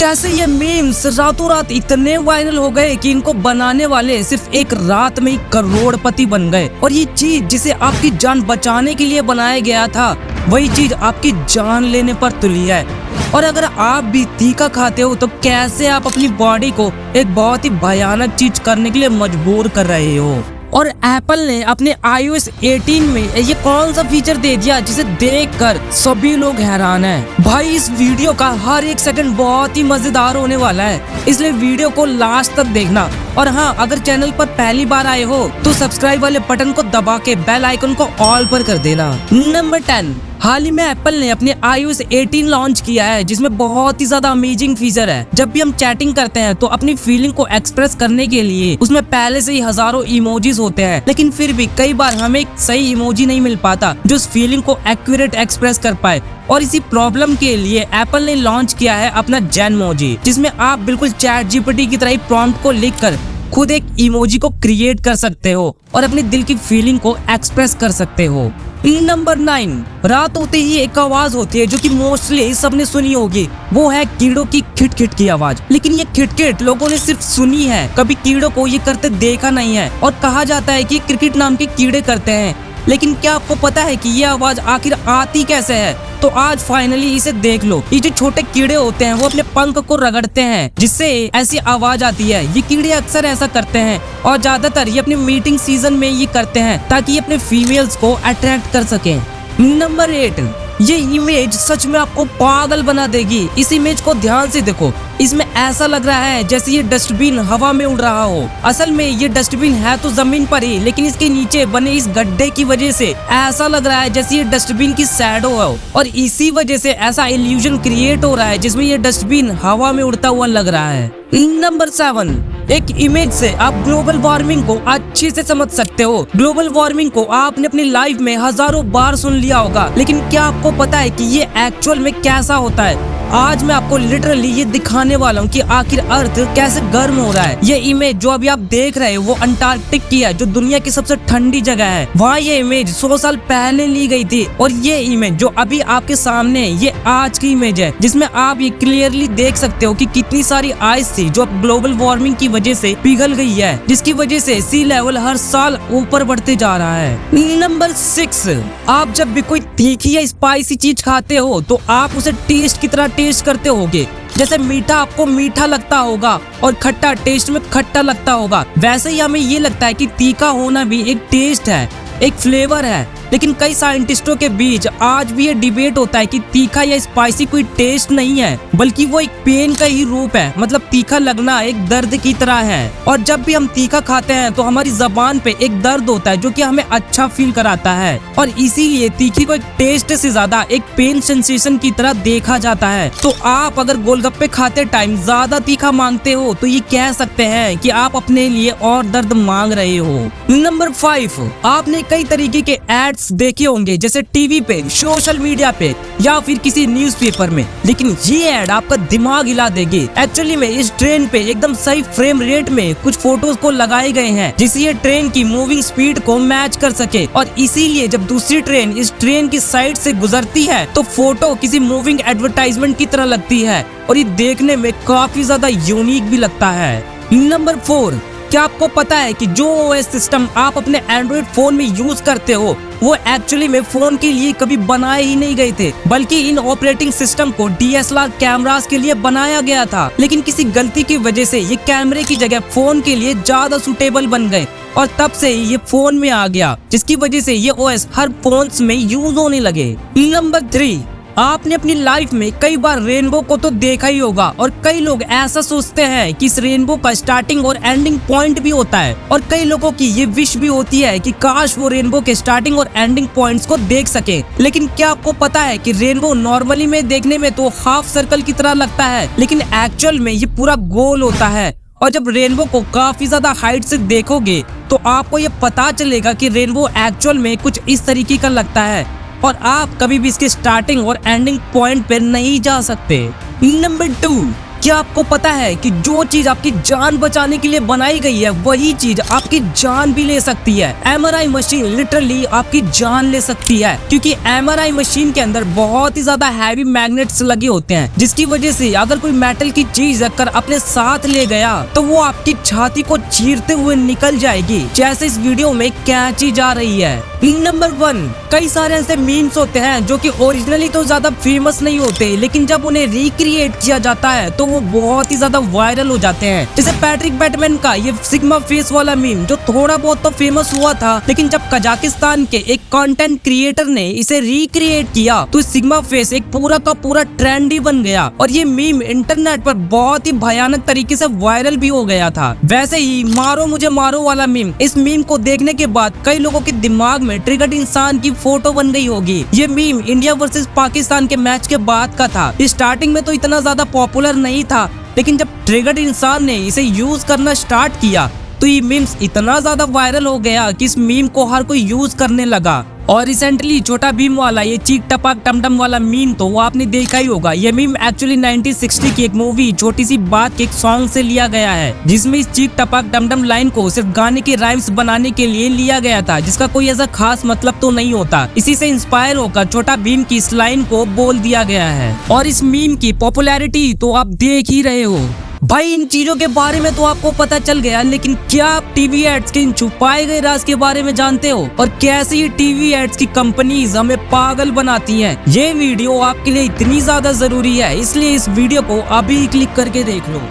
कैसे ये मीम्स रातों रात इतने वायरल हो गए कि इनको बनाने वाले सिर्फ एक रात में ही करोड़पति बन गए। और ये चीज जिसे आपकी जान बचाने के लिए बनाया गया था, वही चीज आपकी जान लेने पर तुली है। और अगर आप भी तीखा खाते हो तो कैसे आप अपनी बॉडी को एक बहुत ही भयानक चीज करने के लिए मजबूर कर रहे हो। और एप्पल ने अपने iOS 18 में ये कौन सा फीचर दे दिया जिसे देखकर सभी लोग हैरान हैं। भाई इस वीडियो का हर एक सेकंड बहुत ही मजेदार होने वाला है, इसलिए वीडियो को लास्ट तक देखना। और हाँ, अगर चैनल पर पहली बार आए हो तो सब्सक्राइब वाले बटन को दबा के बेल आइकन को ऑल पर कर देना। नंबर 10, हाल ही में एप्पल ने अपने iOS 18 लॉन्च किया है, जिसमें बहुत ही ज्यादा अमेजिंग फीचर है। जब भी हम चैटिंग करते हैं तो अपनी फीलिंग को एक्सप्रेस करने के लिए उसमें पहले से ही हजारों इमोजीज होते हैं, लेकिन फिर भी कई बार हमें एक सही इमोजी नहीं मिल पाता जो उस फीलिंग को एक्यूरेट एक्सप्रेस कर पाए। और इसी प्रॉब्लम के लिए एप्पल ने लॉन्च किया है अपना जेनमोजी, जिसमें आप बिल्कुल चैट जीपीटी की तरह ही प्रॉम्प्ट को लिखकर खुद एक इमोजी को क्रिएट कर सकते हो और अपने दिल की फीलिंग को एक्सप्रेस कर सकते हो। नंबर 9, रात होते ही एक आवाज होती है जो कि मोस्टली सबने सुनी होगी, वो है कीड़ों की खिटखिट की आवाज। लेकिन ये खिटखिट लोगों ने सिर्फ सुनी है, कभी कीड़ों को ये करते देखा नहीं है। और कहा जाता है कि क्रिकेट नाम के कीड़े करते हैं, लेकिन क्या आपको पता है कि ये आवाज आखिर आती कैसे है? तो आज फाइनली इसे देख लो। ये जो छोटे कीड़े होते हैं वो अपने पंख को रगड़ते हैं, जिससे ऐसी आवाज आती है। ये कीड़े अक्सर ऐसा करते हैं और ज्यादातर ये अपने मीटिंग सीजन में ये करते हैं ताकि ये अपने फीमेल्स को अट्रैक्ट कर सकें। नंबर 8, ये इमेज सच में आपको पागल बना देगी। इस इमेज को ध्यान से देखो, इसमें ऐसा लग रहा है जैसे ये डस्टबिन हवा में उड़ रहा हो। असल में ये डस्टबिन है तो जमीन पर ही, लेकिन इसके नीचे बने इस गड्ढे की वजह से ऐसा लग रहा है जैसे ये डस्टबिन की शैडो हो, और इसी वजह से ऐसा इल्यूजन क्रिएट हो रहा है जिसमें ये डस्टबिन हवा में उड़ता हुआ लग रहा है। नंबर 7, एक इमेज से आप ग्लोबल वार्मिंग को अच्छे से समझ सकते हो। ग्लोबल वार्मिंग को आपने अपनी लाइफ में हजारों बार सुन लिया होगा, लेकिन क्या आपको पता है कि ये एक्चुअल में कैसा होता है? आज मैं आपको लिटरली ये दिखाने वाला हूँ कि आखिर अर्थ कैसे गर्म हो रहा है। ये इमेज जो अभी आप देख रहे हैं वो अंटार्कटिक की है, जो दुनिया की सबसे ठंडी जगह है। वहाँ ये इमेज 100 साल पहले ली गई थी, और ये इमेज जो अभी आपके सामने ये आज की इमेज है, जिसमें आप ये क्लियरली देख सकते हो कि कितनी सारी आइस थी जो अब ग्लोबल वार्मिंग की वजह से पिघल गई है, जिसकी वजह से सी लेवल हर साल ऊपर बढ़ते जा रहा है। नंबर 6, आप जब भी कोई तीखी या स्पाइसी चीज खाते हो तो आप उसे टेस्ट की तरह टेस्ट करते होगे। जैसे मीठा आपको मीठा लगता होगा और खट्टा टेस्ट में खट्टा लगता होगा, वैसे ही हमें ये लगता है कि तीखा होना भी एक टेस्ट है, एक फ्लेवर है। लेकिन कई साइंटिस्टों के बीच आज भी ये डिबेट होता है कि तीखा या स्पाइसी कोई टेस्ट नहीं है, बल्कि वो एक पेन का ही रूप है। मतलब तीखा लगना एक दर्द की तरह है, और जब भी हम तीखा खाते हैं तो हमारी जबान पे एक दर्द होता है जो कि हमें अच्छा फील कराता है, और इसीलिए तीखी को एक टेस्ट से ज्यादा एक पेन सेंसेशन की तरह देखा जाता है। तो आप अगर गोलगप्पे खाते टाइम ज्यादा तीखा मांगते हो तो ये कह सकते हैं कि आप अपने लिए और दर्द मांग रहे हो। नंबर 5, आपने कई तरीके के एड्स देखे होंगे, जैसे टीवी पे, सोशल मीडिया पे या फिर किसी न्यूज़पेपर में, लेकिन ये ऐड आपका दिमाग हिला देगी। एक्चुअली में इस ट्रेन पे एकदम सही फ्रेम रेट में कुछ फोटोज को लगाए गए हैं, जिससे ये ट्रेन की मूविंग स्पीड को मैच कर सके, और इसीलिए जब दूसरी ट्रेन इस ट्रेन की साइड से गुजरती है तो फोटो किसी मूविंग एडवर्टाइजमेंट की तरह लगती है, और ये देखने में काफी ज्यादा यूनिक भी लगता है। नंबर 4, क्या आपको पता है कि जो OS सिस्टम आप अपने एंड्रॉइड फोन में यूज करते हो वो एक्चुअली में फोन के लिए कभी बनाए ही नहीं गए थे, बल्कि इन ऑपरेटिंग सिस्टम को DSLR कैमरास के लिए बनाया गया था। लेकिन किसी गलती की वजह से ये कैमरे की जगह फोन के लिए ज्यादा सुटेबल बन गए, और तब से ये फोन में आ गया, जिसकी वजह से ये OS हर फोन्स में यूज होने लगे। नंबर 3, आपने अपनी लाइफ में कई बार रेनबो को तो देखा ही होगा, और कई लोग ऐसा सोचते हैं कि इस रेनबो का स्टार्टिंग और एंडिंग पॉइंट भी होता है, और कई लोगों की ये विश भी होती है कि काश वो रेनबो के स्टार्टिंग और एंडिंग पॉइंट्स को देख सके। लेकिन क्या आपको पता है कि रेनबो नॉर्मली में देखने में तो हाफ सर्कल की तरह लगता है, लेकिन एक्चुअल में ये पूरा गोल होता है। और जब रेनबो को काफी ज्यादा हाइट से देखोगे तो आपको ये पता चलेगा कि रेनबो एक्चुअल में कुछ इस तरीके का लगता है, और आप कभी भी इसके स्टार्टिंग और एंडिंग पॉइंट पे नहीं जा सकते। नंबर 2, क्या आपको पता है कि जो चीज आपकी जान बचाने के लिए बनाई गई है वही चीज आपकी जान भी ले सकती है। एमआरआई मशीन लिटरली आपकी जान ले सकती है, क्योंकि एमआरआई मशीन के अंदर बहुत ही ज्यादा हैवी मैग्नेट्स लगे होते हैं, जिसकी वजह से अगर कोई मेटल की चीज रखकर अपने साथ ले गया तो वो आपकी छाती को चीरते हुए निकल जाएगी, जैसे इस वीडियो में कैंची जा रही है। नंबर 1, कई सारे ऐसे मीम्स होते हैं जो कि ओरिजिनली तो ज्यादा फेमस नहीं होते, लेकिन जब उन्हें रिक्रिएट किया जाता है तो वो बहुत ही ज्यादा वायरल हो जाते हैं। जैसे पैट्रिक बैटमैन का ये सिग्मा फेस वाला मीम जो थोड़ा बहुत तो फेमस हुआ था, लेकिन जब कजाकिस्तान के एक कंटेंट क्रिएटर ने इसे रिक्रिएट किया तो सिग्मा फेस एक पूरा का पूरा ट्रेंड ही बन गया और ये मीम इंटरनेट पर बहुत ही भयानक तरीके से वायरल भी हो गया था। वैसे ही मारो मुझे मारो वाला मीम, इस मीम को देखने के बाद कई लोगों के दिमाग में ट्रिगर्ड इंसान की फोटो बन गई होगी। ये मीम इंडिया वर्सेस पाकिस्तान के मैच के बाद का था। स्टार्टिंग में तो इतना ज्यादा पॉपुलर नहीं था, लेकिन जब ट्रिगर्ड इंसान ने इसे यूज करना स्टार्ट किया तो ये मीम्स इतना ज्यादा वायरल हो गया कि इस मीम को हर कोई यूज करने लगा। और रिसेंटली छोटा भीम वाला ये चीक टपाक टमटम वाला मीम तो वो आपने देखा ही होगा। ये मीम एक्चुअली 1960 की एक मूवी छोटी सी बात के एक सॉन्ग से लिया गया है, जिसमें इस चीक टपाक टमटम लाइन को सिर्फ गाने के राइम्स बनाने के लिए लिया गया था, जिसका कोई ऐसा खास मतलब तो नहीं होता। इसी से इंस्पायर होकर छोटा भीम की इस लाइन को बोल दिया गया है और इस मीम की पॉपुलैरिटी तो आप देख ही रहे हो। भाई इन चीजों के बारे में तो आपको पता चल गया, लेकिन क्या आप टीवी एड्स के इन छुपाए गए राज के बारे में जानते हो और कैसे ये टीवी एड्स की कंपनीज हमें पागल बनाती हैं? ये वीडियो आपके लिए इतनी ज्यादा जरूरी है, इसलिए इस वीडियो को अभी क्लिक करके देख लो।